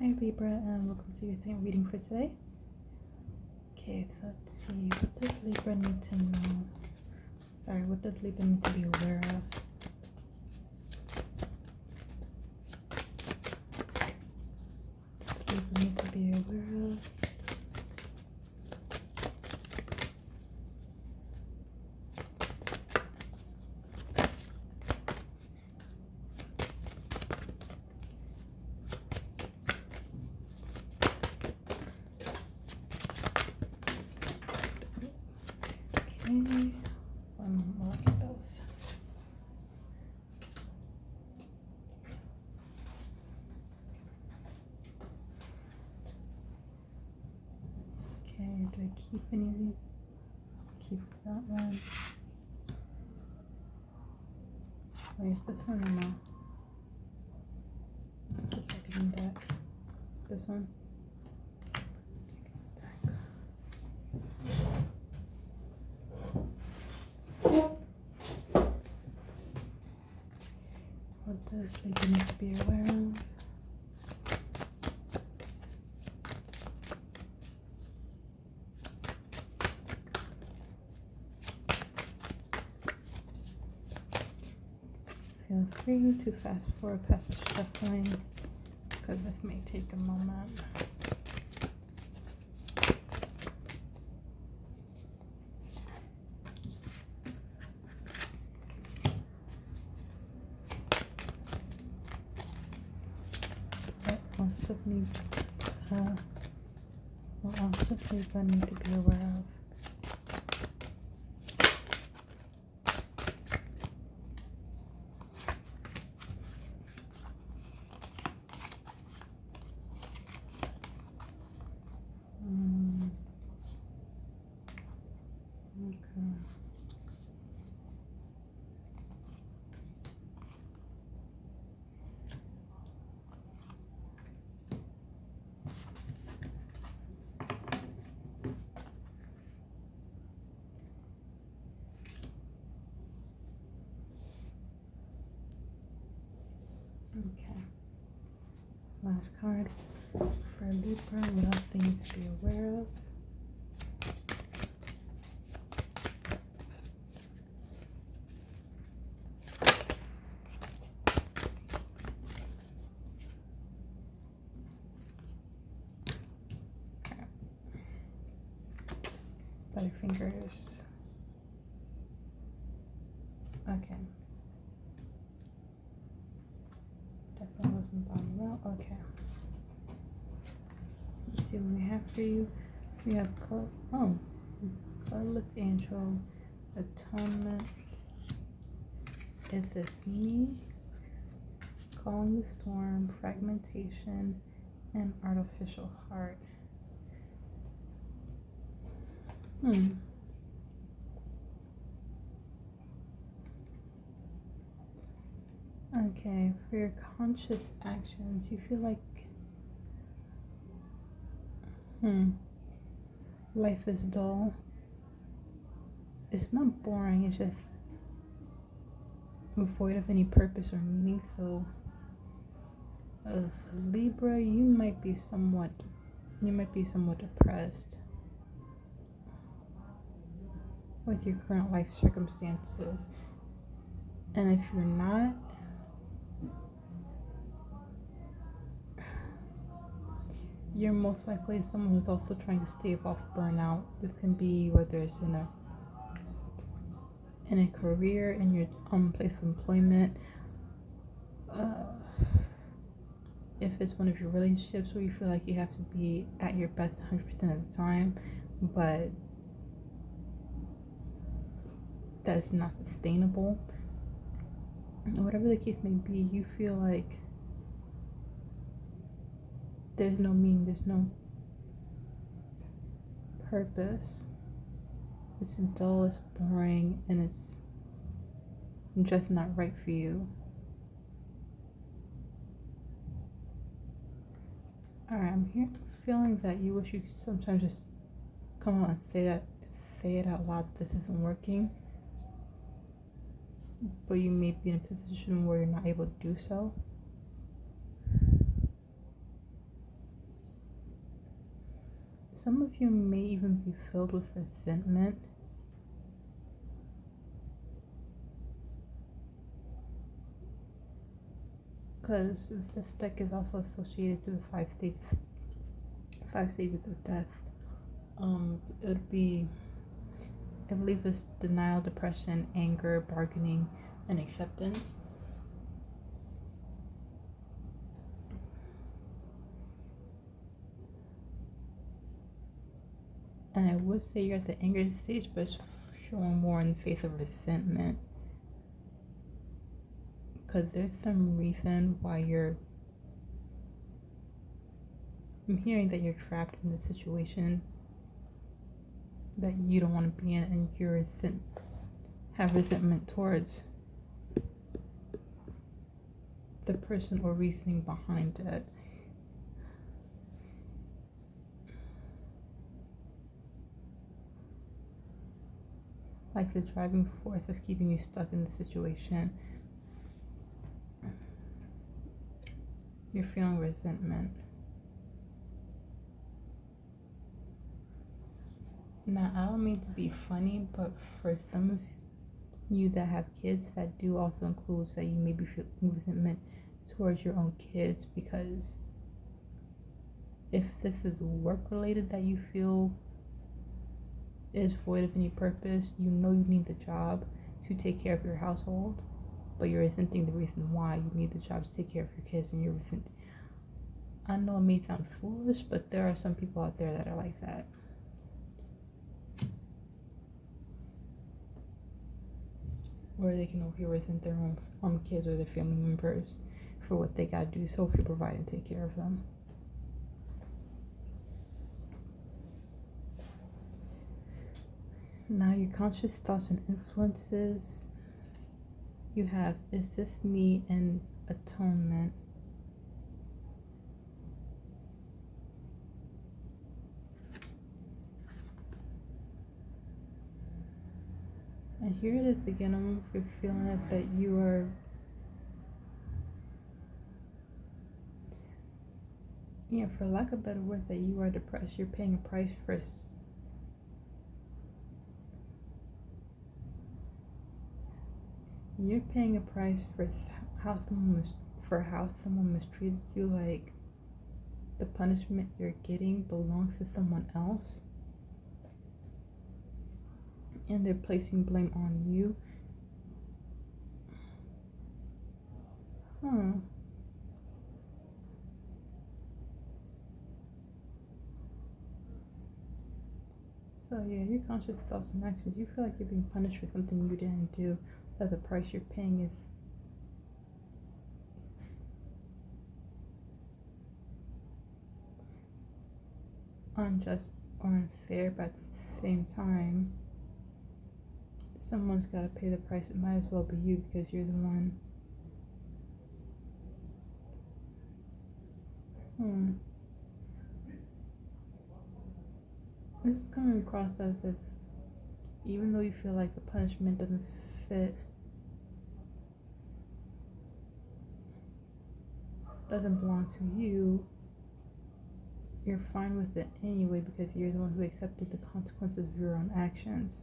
Hi Libra, and welcome to your thing reading for today. Okay, so let's see, what does Libra need to know? What does Libra need to be aware of? What does Libra need to be aware of? Okay, we'll look at those. Okay, do I keep any of these? Keep that one. Wait, this one or no? Just checking back. This one. What does Libra need to be aware of? Feel free to fast forward past the shuffling because this may take a moment. What else does Libra need to be aware of? Okay. Okay. Last card for Libra. What else they need to be aware of? Okay. Butterfingers. Okay. Definitely wasn't bombing well. Okay. Let's see what we have for you. We have Colorless Angel, Atonement. Is this me? Calling the Storm, Fragmentation, and Artificial Heart. Okay, for your conscious actions, you feel like life is dull. It's not boring, it's just void of any purpose or meaning. So as Libra, you might be somewhat depressed with your current life circumstances. And if you're not, you're most likely someone who's also trying to stave off burnout. This can be whether it's in a career, in your place of employment, if it's one of your relationships where you feel like you have to be at your best 100% of the time, but that's not sustainable. Whatever the case may be, you feel like there's no meaning, there's no purpose. It's dull, it's boring, and it's just not right for you. Alright, I'm here feeling that you wish you could sometimes just come out and say it out loud, this isn't working. But you may be in a position where you're not able to do so. some of you may even be filled with resentment. Because this deck is also associated to the five stages of death. It would be, I believe it's denial, depression, anger, bargaining, and acceptance. And I would say you're at the anger stage, but it's showing more in the face of resentment. Because there's some reason why I'm hearing that you're trapped in the situation that you don't want to be in, and you have resentment towards the person or reasoning behind it. Like the driving force that's keeping you stuck in the situation. You're feeling resentment. Now, I don't mean to be funny, but for some of you that have kids, that do also includes that you may be feeling resentment towards your own kids, because if this is work related that you feel is void of any purpose, you know you need the job to take care of your household, but you're resenting the reason why you need the job to take care of your kids, and you're resenting. I know it may sound foolish, but there are some people out there that are like that. Where they can over resent their own kids or their family members for what they gotta do so if you provide and take care of them. Now, your conscious thoughts and influences. You have, is this me, and atonement. And here it is again. I'm feeling it that you are for lack of a better word, that you are depressed. You're paying a price for You're paying a price for how someone mistreated you. Like, the punishment you're getting belongs to someone else, and they're placing blame on you. So yeah, your conscious thoughts and actions. You feel like you're being punished for something you didn't do. That the price you're paying is unjust or unfair, but at the same time, someone's got to pay the price. It might as well be you, because you're the one. This is coming across as if, even though you feel like the punishment doesn't belong to you, you're fine with it anyway, because you're the one who accepted the consequences of your own actions.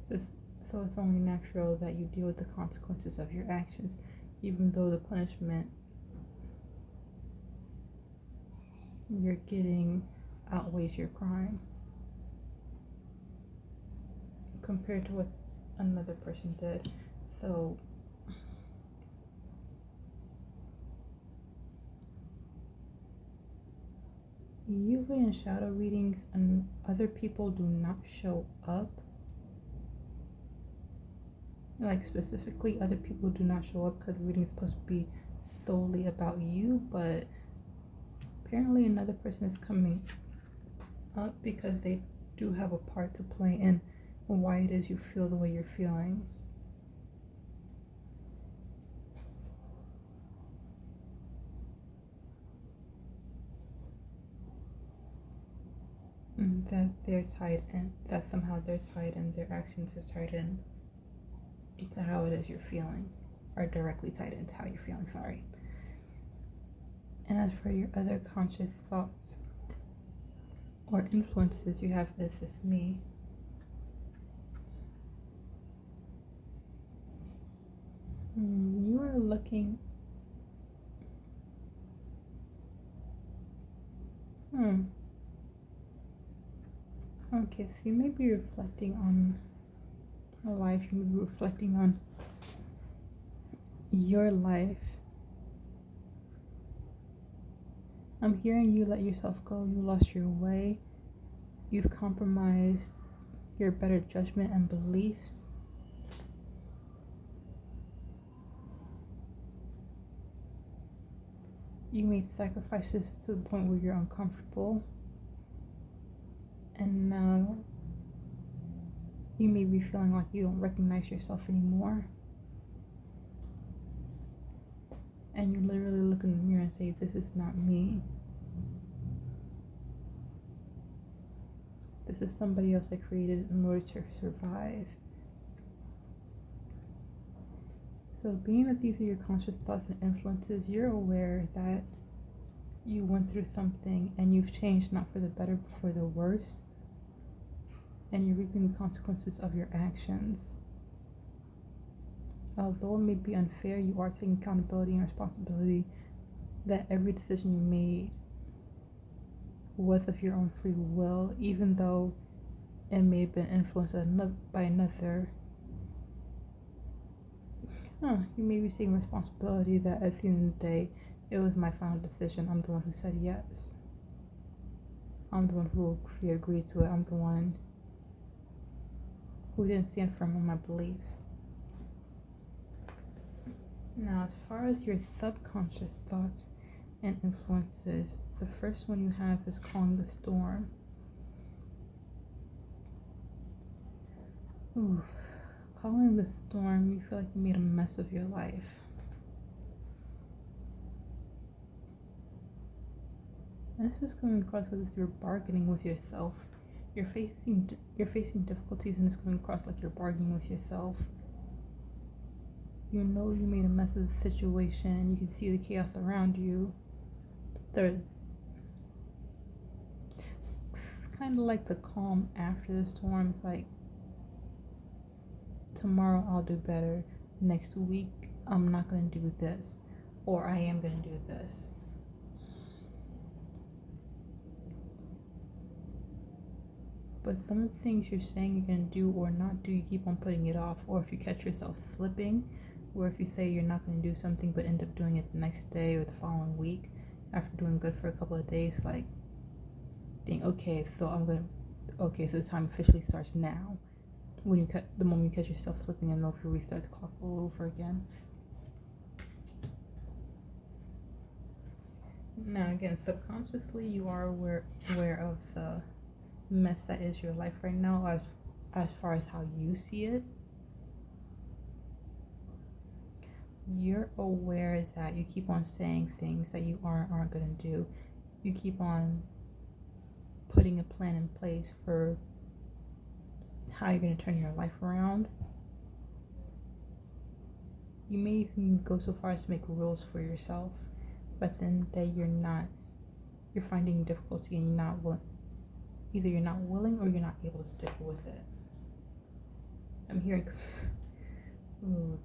So it's only natural that you deal with the consequences of your actions, even though the punishment you're getting outweighs your crime compared to what another person did. So usually in shadow readings, and other people do not show up. Like, specifically, other people do not show up because the reading is supposed to be solely about you, but apparently another person is coming up because they do have a part to play in why it is you feel the way you're feeling. That they're tied in, that somehow they're tied in, their actions are tied in to how it is you're feeling, or directly tied into how you're feeling, sorry. And as for your other conscious thoughts, or influences you have this is me. You are looking. Okay, so you may be reflecting on life. You may be reflecting on your life. I'm hearing you let yourself go. You lost your way. You've compromised your better judgment and beliefs. You made sacrifices to the point where you're uncomfortable. And now you may be feeling like you don't recognize yourself anymore. And you literally look in the mirror and say, this is not me. This is somebody else I created in order to survive. So being that these are your conscious thoughts and influences, you're aware that you went through something and you've changed, not for the better but for the worse. And you're reaping the consequences of your actions. Although it may be unfair, you are taking accountability and responsibility that every decision you made was of your own free will, even though it may have been influenced by another. You may be taking responsibility that at the end of the day, it was my final decision. I'm the one who said yes. I'm the one who agreed to it. I'm the one who didn't stand firm on my beliefs. Now, as far as your subconscious thoughts and influences, the first one you have is calling the storm. Calling the storm, you feel like you made a mess of your life. And this is coming across as if you're bargaining with yourself. You're facing difficulties, and it's coming across like you're bargaining with yourself. You know you made a mess of the situation. You can see the chaos around you. It's kind of like the calm after the storm. It's like, tomorrow I'll do better. Next week I'm not going to do this. Or I am going to do this. But some of the things you're saying you're going to do or not do, you keep on putting it off. Or if you catch yourself slipping, or if you say you're not going to do something but end up doing it the next day or the following week after doing good for a couple of days, like, so the time officially starts now. The moment you catch yourself slipping, and if you restart the clock all over again. Now again, subconsciously you are aware of the mess that is your life right now, as far as how you see it. You're aware that you keep on saying things that you aren't going to do. You keep on putting a plan in place for how you're going to turn your life around. You may even go so far as to make rules for yourself, but at the end of the day, you're finding difficulty, and either you're not willing or you're not able to stick with it. I'm hearing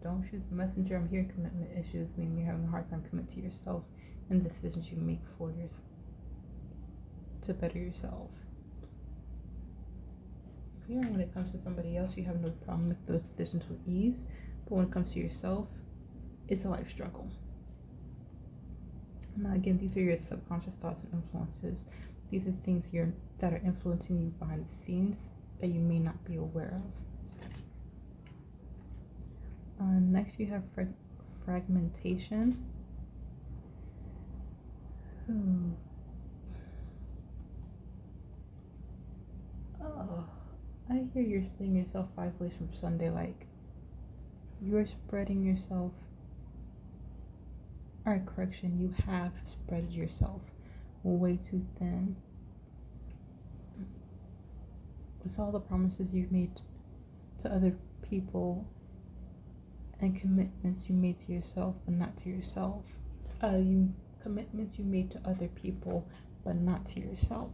don't shoot the messenger. I'm hearing commitment issues, meaning you're having a hard time committing to yourself and the decisions you make to better yourself. Here, when it comes to somebody else, you have no problem with those decisions with ease, but when it comes to yourself, it's a life struggle. Now again, these are your subconscious thoughts and influences. These are things that are influencing you behind the scenes that you may not be aware of. Next, you have fragmentation. I hear you're splitting yourself 5 ways from Sunday. Like, you're spreading yourself. Correction, you have spread yourself way too thin. With all the promises you've made to other people and commitments you made to yourself but not to yourself. Commitments you made to other people but not to yourself.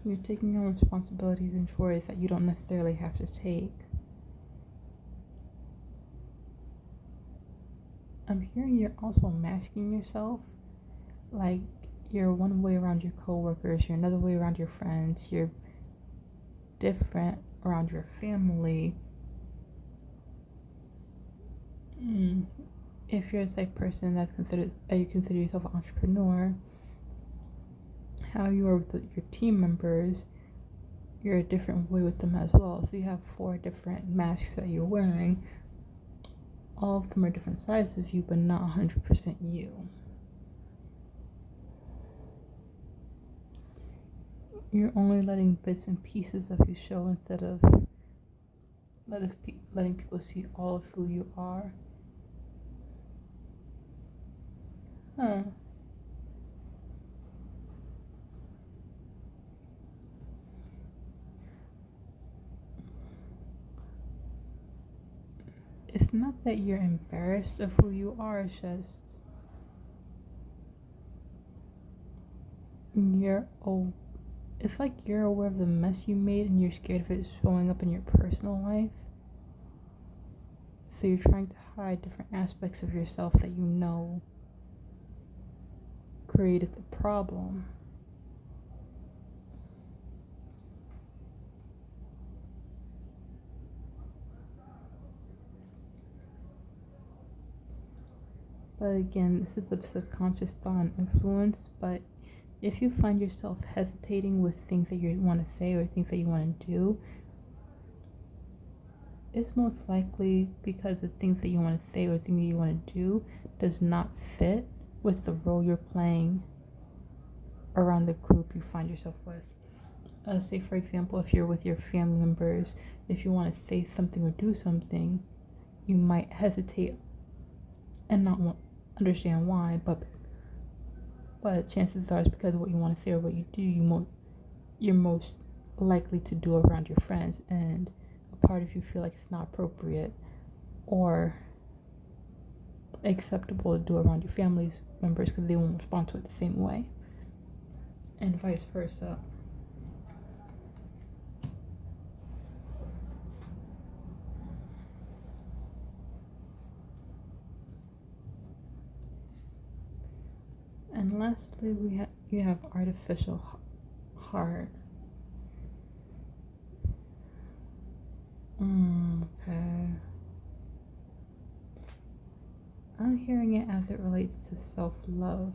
You're taking on responsibilities and chores that you don't necessarily have to take. I'm hearing you're also masking yourself. Like, you're one way around your coworkers, you're another way around your friends, you're different around your family. If you're the type of person that you consider yourself an entrepreneur, how you are with your team members, you're a different way with them as well. So you have 4 different masks that you're wearing. All of them are different sides of you, but not 100% you. You're only letting bits and pieces of you show instead of letting people see all of who you are. Huh. It's not that you're embarrassed of who you are, it's just it's like you're aware of the mess you made and you're scared of it showing up in your personal life. So you're trying to hide different aspects of yourself that you know created the problem. But again, this is a subconscious thought and influence. But if you find yourself hesitating with things that you want to say or things that you want to do, it's most likely because the things that you want to say or things that you want to do does not fit with the role you're playing around the group you find yourself with. Say, for example, if you're with your family members, if you want to say something or do something, you might hesitate and not understand why, but chances are it's because of what you want to say or what you do. You're most likely to do around your friends, and a part of you feel like it's not appropriate or acceptable to do around your family's members because they won't respond to it the same way, and vice versa. And lastly, you have artificial heart. Okay. I'm hearing it as it relates to self-love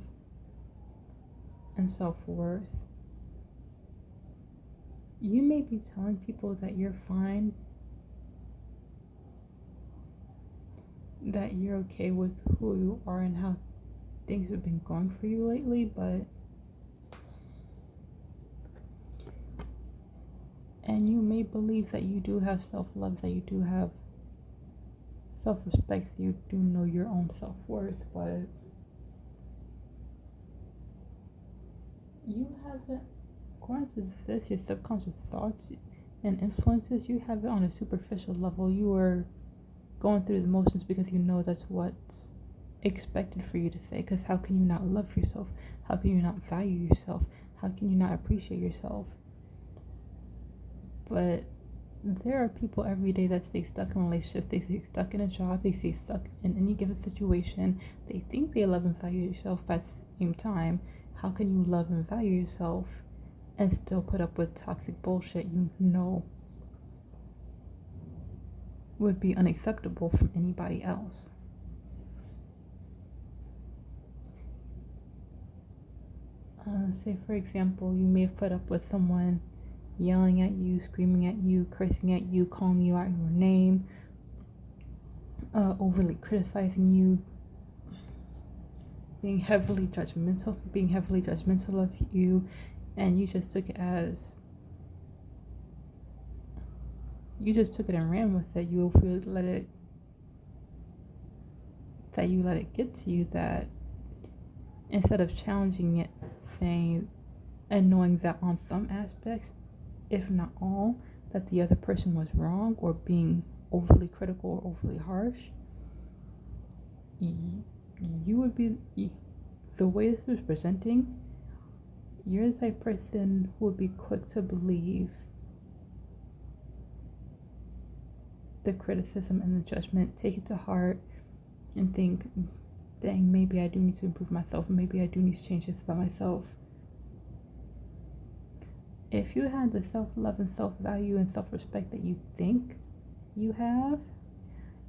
and self-worth. You may be telling people that you're fine, that you're okay with who you are and how things have been going for you lately, and you may believe that you do have self-love, that you do have self-respect, that you do know your own self-worth, but you haven't, according to this, your subconscious thoughts and influences, you have it on a superficial level. You are going through the motions because you know that's what's expected for you to say, because how can you not love yourself? How can you not value yourself? How can you not appreciate yourself? But there are people every day that stay stuck in relationships, they stay stuck in a job, they stay stuck in any given situation. They think they love and value yourself, but at the same time, how can you love and value yourself and still put up with toxic bullshit you know would be unacceptable from anybody else? Say, for example, you may have put up with someone yelling at you, screaming at you, cursing at you, calling you out your name, overly criticizing you, being heavily judgmental of you, and you just took it and ran with it. You let it get to you, that instead of challenging it, saying and knowing that on some aspects, if not all, that the other person was wrong or being overly critical or overly harsh, you would be, the way this was presenting, You're the type of person who would be quick to believe the criticism and the judgment, take it to heart, and think, dang, maybe I do need to improve myself, maybe I do need to change this about myself. If you had the self-love and self-value and self-respect that you think you have,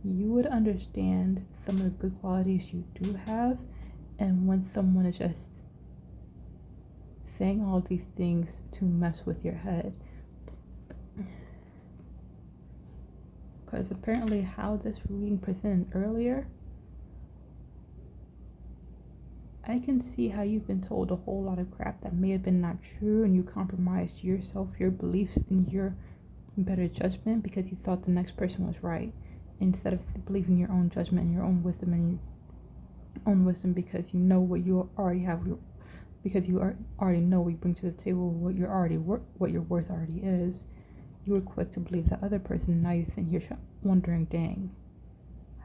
you would understand some of the good qualities you do have, and when someone is just saying all these things to mess with your head. Because apparently how this reading presented earlier, I can see how you've been told a whole lot of crap that may have been not true, and you compromised yourself, your beliefs, and your better judgment because you thought the next person was right, instead of believing your own judgment and your own wisdom because you know what you already have, because you already know what you bring to the table, what your worth already is. You were quick to believe the other person. Now you're sitting here wondering, dang,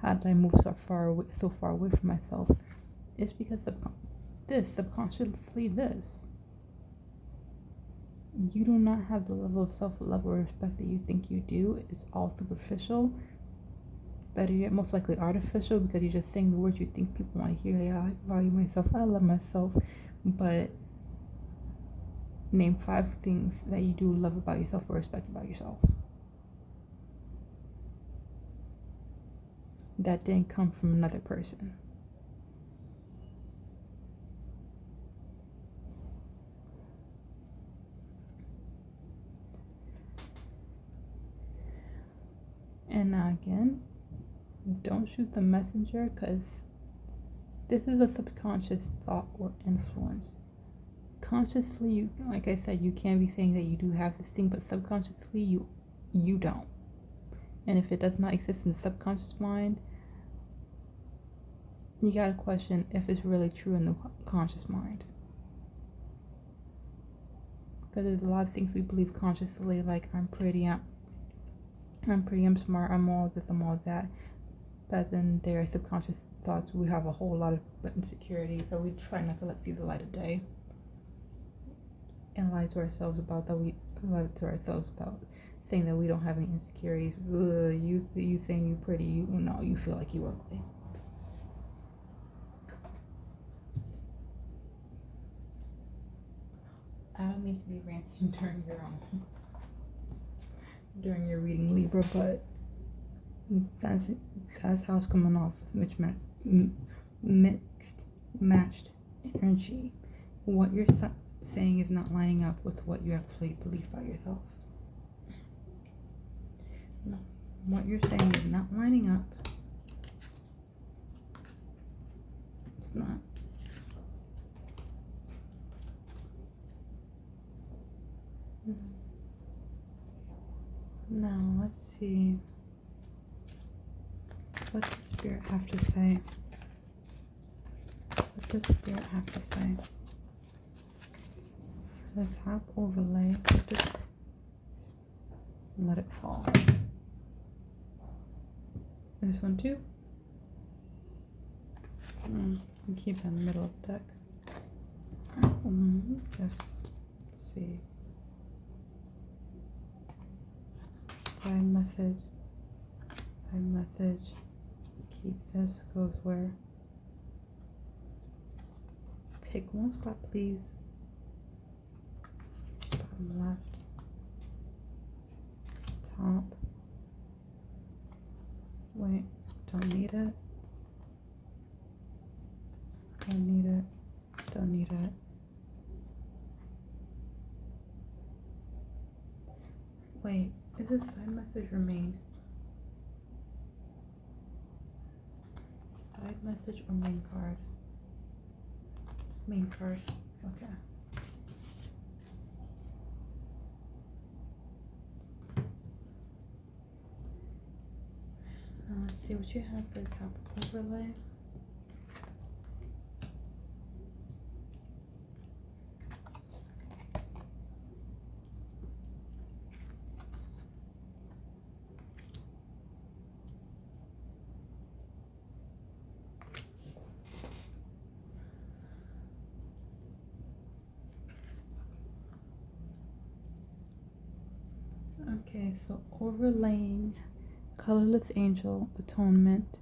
how did I move so far away from myself? It's because subconsciously this. You do not have the level of self-love or respect that you think you do. It's all superficial. Better yet, most likely artificial, because you're just saying the words you think people want to hear. Yeah, I value myself, I love myself. But name 5 things that you do love about yourself or respect about yourself. That didn't come from another person. And now again, don't shoot the messenger, because this is a subconscious thought or influence. Consciously, like I said, you can be saying that you do have this thing, but subconsciously you don't. And if it does not exist in the subconscious mind, you gotta question if it's really true in the conscious mind. Because there's a lot of things we believe consciously, like I'm pretty, I'm smart, I'm all this, I'm all that. But then there are subconscious thoughts. We have a whole lot of insecurity, so we try not to let see the light of day. And lie to ourselves about that. We lie to ourselves about saying that we don't have any insecurities. You saying you pretty, you feel like you ugly. I don't mean to be ranting during your reading, Libra, but that's how it's coming off with matched energy. What you're saying is not lining up with what you actually believe about yourself. No, what you're saying is not lining up. It's not. Now, let's see. What does Spirit have to say? What does Spirit have to say? The top overlay. Let it fall. This one too. Keep it in the middle of the deck. Just see. By message. Keep this. Goes where? Pick one spot, please. Bottom left. Top. Wait, don't need it. Don't need it. Don't need it. Wait, is this side message or main? Side message or main card? Main card. Okay. Now let's see what you have for this top overlay. Okay, so overlaying colorless angel atonement.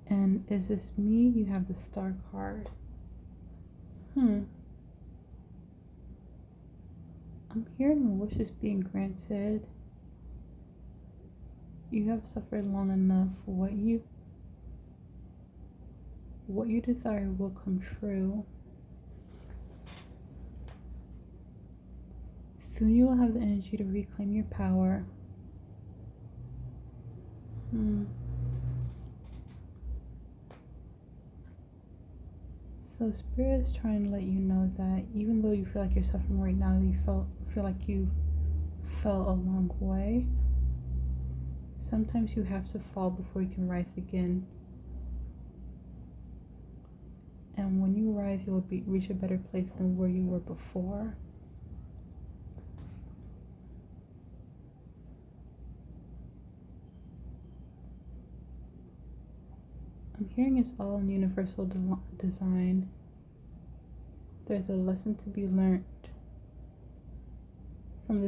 And is this me? You have the star card. I'm hearing a wish is being granted. You have suffered long enough. What you desire will come true. Soon you will have the energy to reclaim your power. So Spirit is trying to let you know that even though you feel like you're suffering right now, feel like you fell a long way. Sometimes you have to fall before you can rise again. And when you rise, you will reach a better place than where you were before. I'm hearing it's all in universal design. There's a lesson to be learned from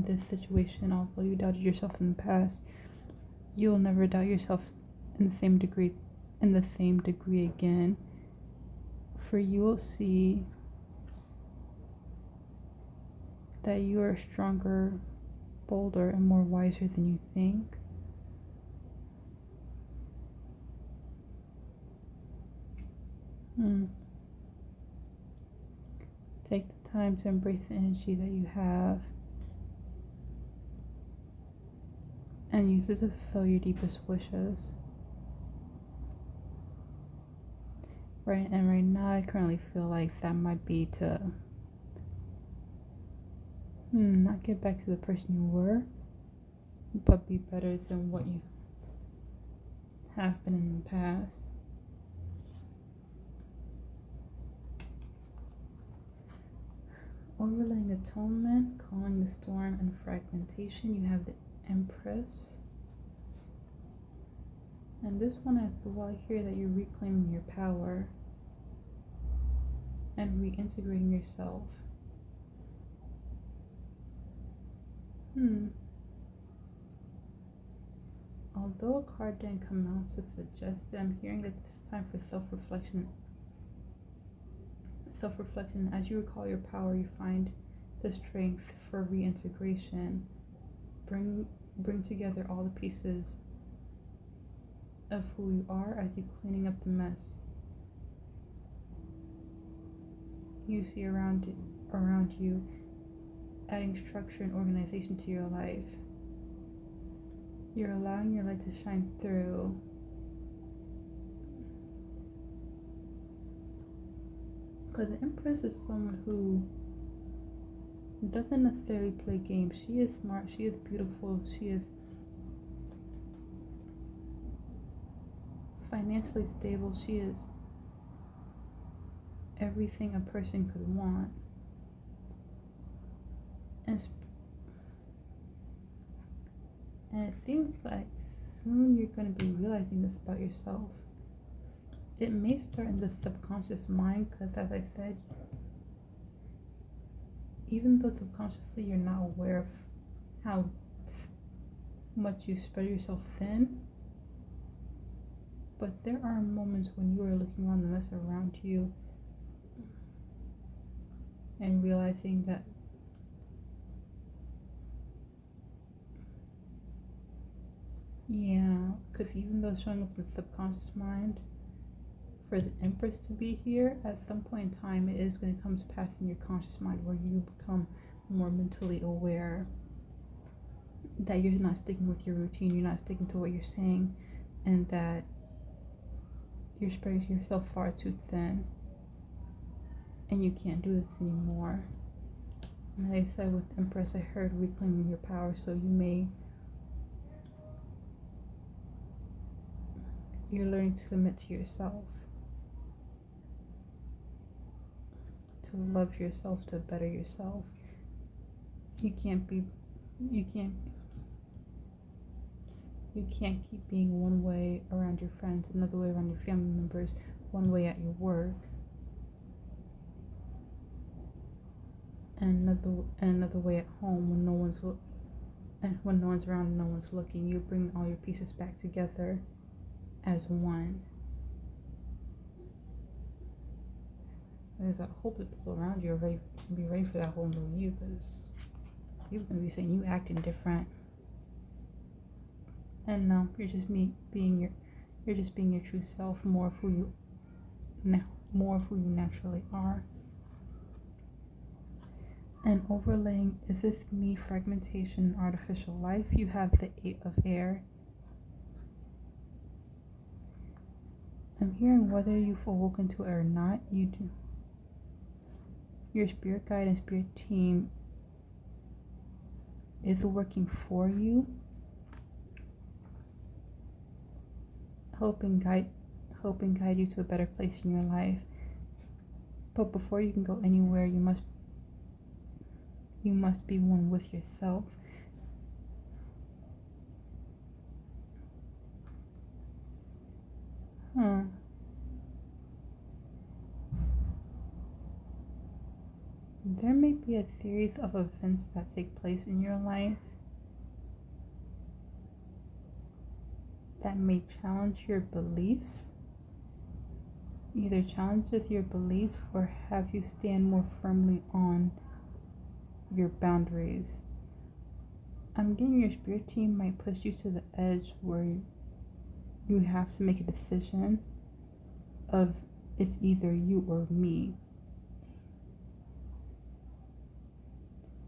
this situation. Although you doubted yourself in the past, you will never doubt yourself in the same degree again. For you will see that you are stronger, bolder, and more wiser than you think. Take the time to embrace the energy that you have and use it to fulfill your deepest wishes. Right now, I currently feel like that might be to not get back to the person you were, but be better than what you have been in the past. Overlaying atonement, calling the storm, and fragmentation, you have the Empress. And this one, I hear that you're reclaiming your power and reintegrating yourself. Although a card didn't come out to suggest it, I'm hearing that it's time for self-reflection. As you recall your power, you find the strength for reintegration. Bring together all the pieces of who you are as you're cleaning up the mess you see around you, adding structure and organization to your life. You're allowing your light to shine through. Because the Empress is someone who doesn't necessarily play games. She is smart, she is beautiful, she is financially stable, she is everything a person could want. And it seems like soon you're going to be realizing this about yourself. It may start in the subconscious mind, because as I said, even though subconsciously you're not aware of how much you spread yourself thin, but there are moments when you are looking around the mess around you and realizing that because even though it's showing up in the subconscious mind, for the Empress to be here, at some point in time, it is going to come to pass in your conscious mind where you become more mentally aware that you're not sticking with your routine, you're not sticking to what you're saying, and that you're spreading yourself far too thin, and you can't do this anymore. And like I said, with Empress, I heard reclaiming your power, so you're learning to commit to yourself, to love yourself, to better yourself. You can't keep being one way around your friends, another way around your family members, one way at your work, another way at home when no one's around and no one's looking. You bring all your pieces back together as one. Because I hope the people around you are be ready for that whole new you, because people are gonna be saying you acting different. And no, you're just being your true self, more of who you naturally are. And overlaying is this me fragmentation, artificial life. You have the 8 of air. I'm hearing whether you've awoken to it or not, you do. Your spirit guide and spirit team is working for you, helping guide you to a better place in your life. But before you can go anywhere, you must be one with yourself. There may be a series of events that take place in your life that may challenge your beliefs, either challenges your beliefs or have you stand more firmly on your boundaries. I'm getting your spirit team might push you to the edge where you have to make a decision of it's either you or me.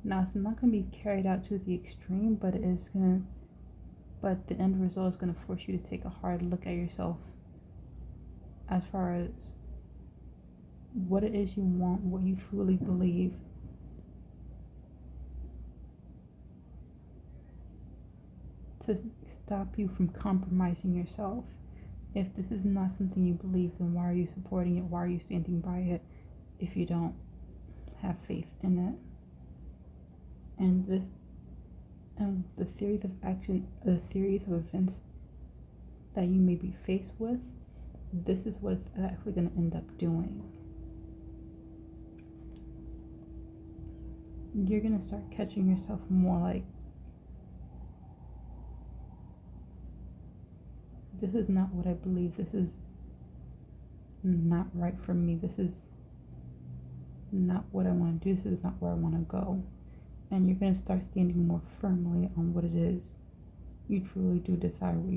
Now, it's not going to be carried out to the extreme, but the end result is going to force you to take a hard look at yourself as far as what it is you want, what you truly believe. To stop you from compromising yourself. If this is not something you believe, then why are you supporting it? Why are you standing by it if you don't have faith in it? And the series of events that you may be faced with, this is what it's actually going to end up doing. You're going to start catching yourself more like, this is not what I believe. This is not right for me. This is not what I want to do. This is not where I want to go. And you're going to start standing more firmly on what it is you truly do desire, what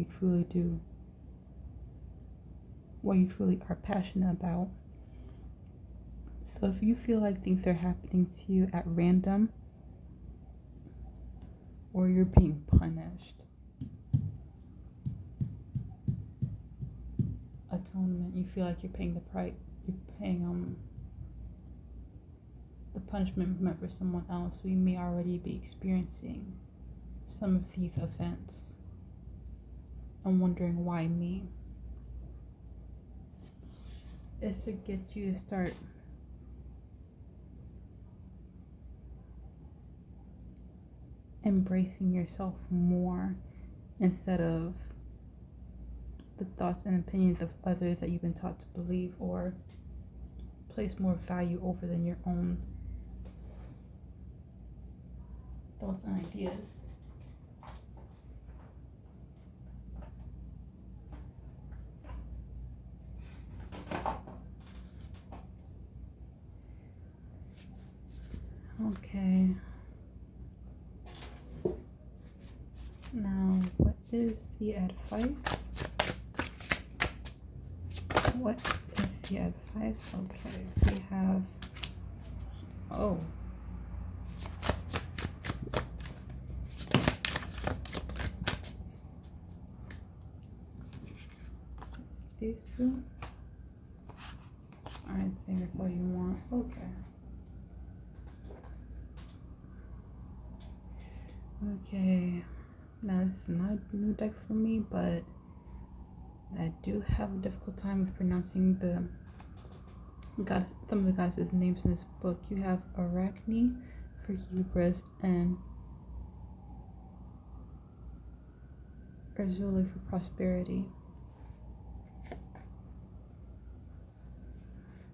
you truly are passionate about. So if you feel like things are happening to you at random, or you're being punished, atonement, you feel like you're paying the price, the punishment meant for someone else, so you may already be experiencing some of these events and wondering why me. It's to get you to start embracing yourself more instead of the thoughts and opinions of others that you've been taught to believe or place more value over than your own thoughts and ideas. Okay. Now, what is the advice? What is the advice? Okay, we have, these two? I think that's all you want. Okay, now this is not a new deck for me, but I do have a difficult time with pronouncing some of the goddesses' names in this book. You have Arachne for hubris and Ursula for prosperity.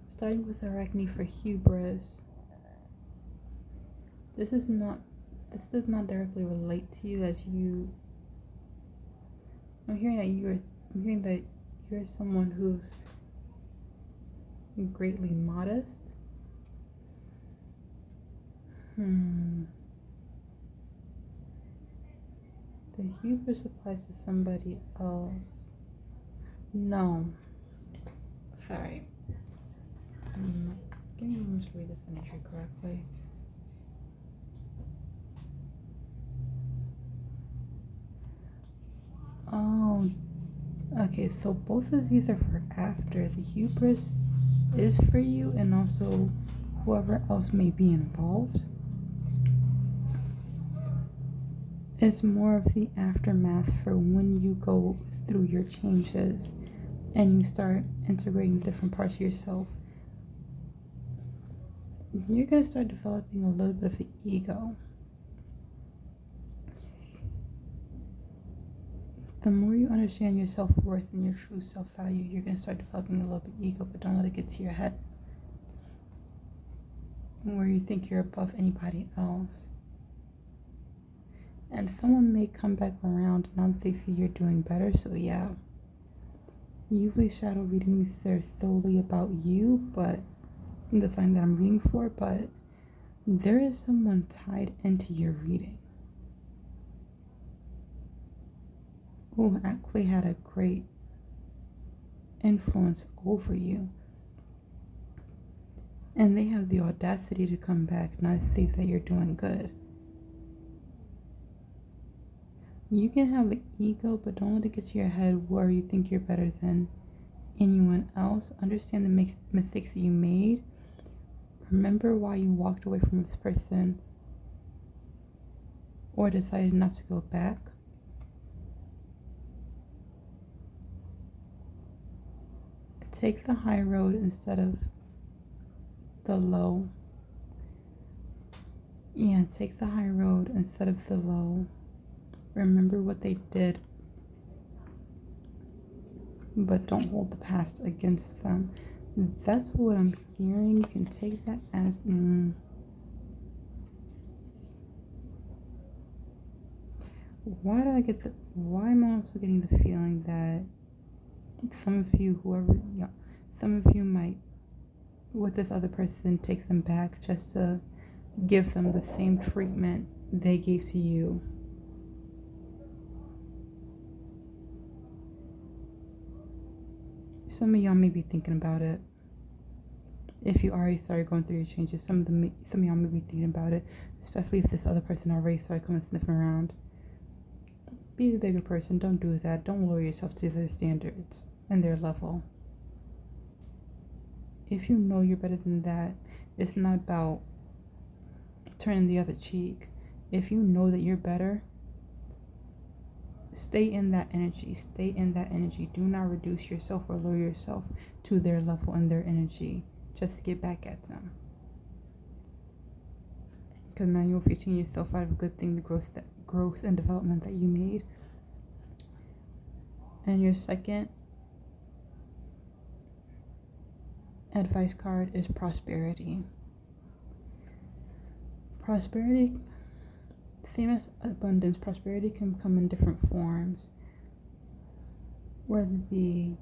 Starting with Arachne for hubris, This is not. This does not directly relate to you as you. I'm hearing that you're. I'm hearing that you're someone who's greatly modest. The hubris applies to somebody else. No. Sorry. Give me a moment to read this entry correctly. Oh, okay. So both of these are for after. The hubris is for you, and also whoever else may be involved. It's more of the aftermath for when you go through your changes and you start integrating different parts of yourself. You're going to start developing a little bit of an ego. The more you understand your self-worth and your true self-value, you're going to start developing a little bit of ego, but don't let it get to your head where you think you're above anybody else. And someone may come back around now that they see you're doing better, so yeah. Usually shadow readings, they're solely about you, but the sign that I'm reading for, but there is someone tied into your reading who actually had a great influence over you. And they have the audacity to come back and say that you're doing good. You can have an ego, but don't let it get to your head where you think you're better than anyone else. Understand the mistakes that you made. Remember why you walked away from this person or decided not to go back. Take the high road instead of the low. Yeah, take the high road instead of the low. Remember what they did, but don't hold the past against them. That's what I'm hearing. You can take that as why am I also getting the feeling that some of you, some of you might, with this other person, take them back just to give them the same treatment they gave to you. Some of y'all may be thinking about it. If you already started going through your changes, some of y'all may be thinking about it, especially if this other person already started coming sniffing around. Be the bigger person. Don't do that. Don't lower yourself to their standards and their level. If you know you're better than that, it's not about turning the other cheek. If you know that you're better, stay in that energy. Stay in that energy. Do not reduce yourself or lower yourself to their level and their energy just to get back at them. Because now you're reaching yourself out of a good thing, the growth and development that you made. And your second advice card is prosperity. Prosperity, same as abundance, prosperity can come in different forms, whether it be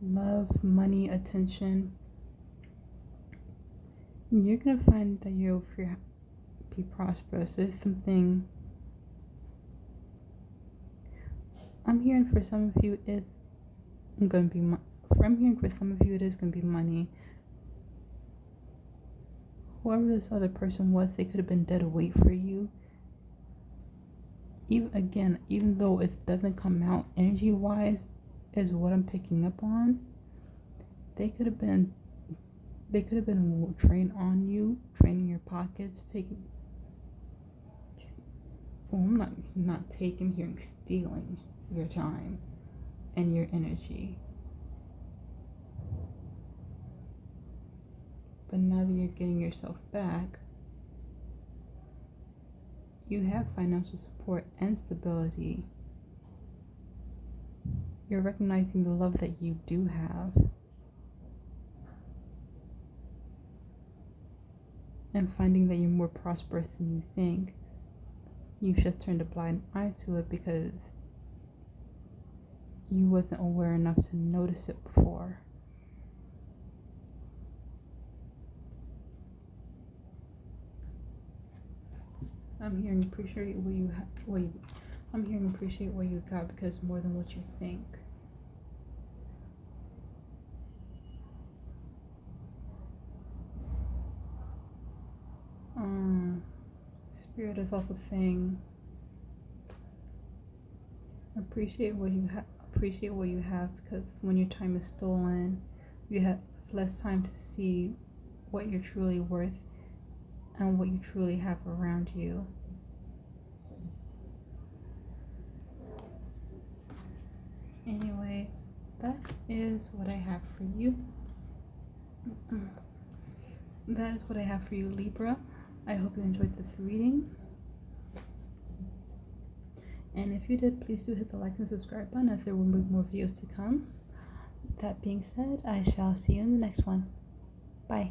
love, money, attention. You're going to find that you'll be prosperous. There's something I'm hearing for some of you it is going to be money. Whoever this other person was, they could have been dead weight for you. Even though it doesn't come out energy-wise, is what I'm picking up on. They could have been trained on you, training your pockets, I'm not taking here and stealing your time and your energy. But now that you're getting yourself back, you have financial support and stability. You're recognizing the love that you do have. and finding that you're more prosperous than you think, you've just turned a blind eye to it because you wasn't aware enough to notice it before. I'm hearing appreciate I'm hearing appreciate what you got because more than what you think. Spirit is also saying appreciate what you have. Appreciate what you have because when your time is stolen, you have less time to see what you're truly worth and what you truly have around you. Anyway, that is what I have for you. That is what I have for you, Libra. I hope you enjoyed this reading. And if you did, please do hit the like and subscribe button as there will be more videos to come. That being said, I shall see you in the next one. Bye.